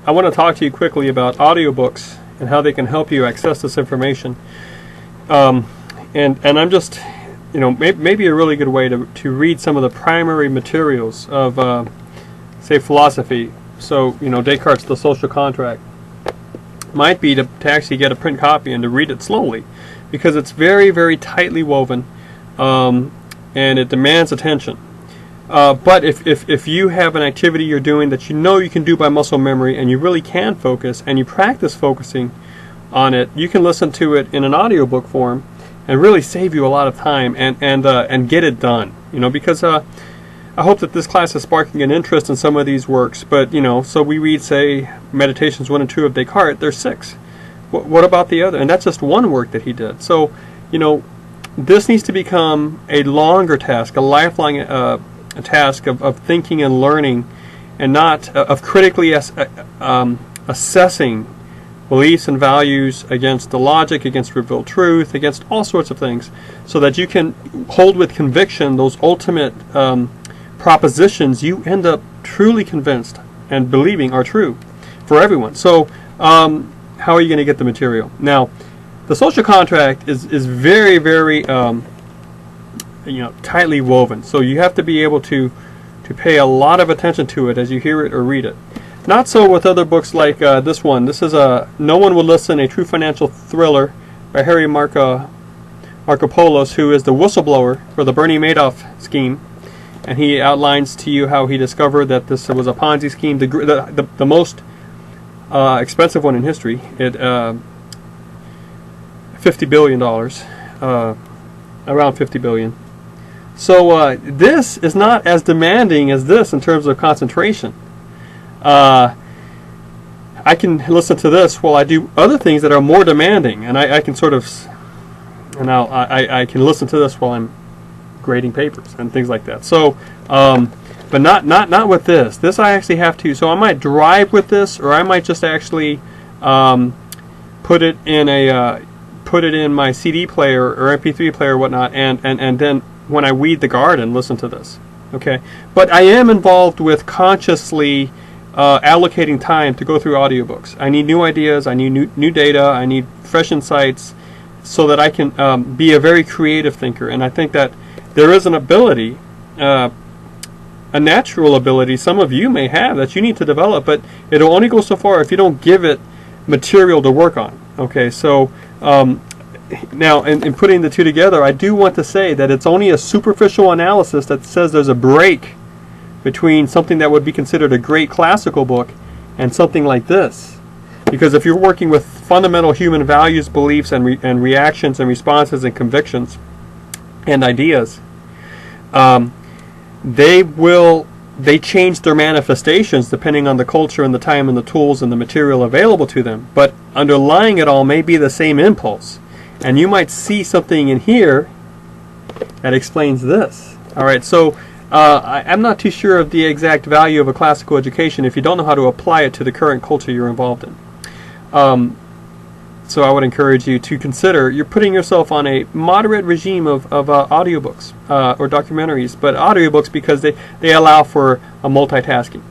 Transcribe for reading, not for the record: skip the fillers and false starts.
I want to talk to you quickly about audiobooks and how they can help you access this information. And I'm just, maybe a really good way to read some of the primary materials of, say, philosophy. So, Descartes' The Social Contract might be to actually get a print copy and to read it slowly, because it's very, very tightly woven, and it demands attention. But if you have an activity you're doing that you can do by muscle memory, and you really can focus, and you practice focusing on it, you can listen to it in an audiobook form and really save you a lot of time and get it done. Because I hope that this class is sparking an interest in some of these works. But so we read, say, Meditations 1 and 2 of Descartes. There's 6. What about the other? And that's just one work that he did. So this needs to become a longer task, a lifelong a task of thinking and learning, and not of critically assessing beliefs and values against the logic, against revealed truth, against all sorts of things, so that you can hold with conviction those ultimate propositions you end up truly convinced and believing are true for everyone. So how are you going to get the material? Now, the social contract is very, very tightly woven, so you have to be able to pay a lot of attention to it as you hear it or read it. Not so with other books like this one. This is No One Will Listen, a true financial thriller by Harry Markopoulos, who is the whistleblower for the Bernie Madoff scheme, and he outlines to you how he discovered that this was a Ponzi scheme, the most expensive one in history. It $50 billion, around $50 billion. So this is not as demanding as this in terms of concentration. I can listen to this while I do other things that are more demanding, and I can sort of, I can listen to this while I'm grading papers and things like that. So, but not with this. This I actually have to. So I might drive with this, or I might just actually put it in my CD player or MP3 player or whatnot, and then when I weed the garden, listen to this. Okay, but I am involved with consciously allocating time to go through audiobooks. I need new ideas. I need new data. I need fresh insights, so that I can be a very creative thinker. And I think that there is an ability, a natural ability some of you may have that you need to develop, but it'll only go so far if you don't give it material to work on. Okay, so now in putting the two together, I do want to say that it's only a superficial analysis that says there's a break between something that would be considered a great classical book and something like this. Because if you're working with fundamental human values, beliefs, and reactions and responses and convictions and ideas, they change their manifestations depending on the culture and the time and the tools and the material available to them. But underlying it all may be the same impulse. And you might see something in here that explains this. All right, so I'm not too sure of the exact value of a classical education if you don't know how to apply it to the current culture you're involved in. So I would encourage you to consider you're putting yourself on a moderate regime of audiobooks or documentaries, but audiobooks because they allow for a multitasking.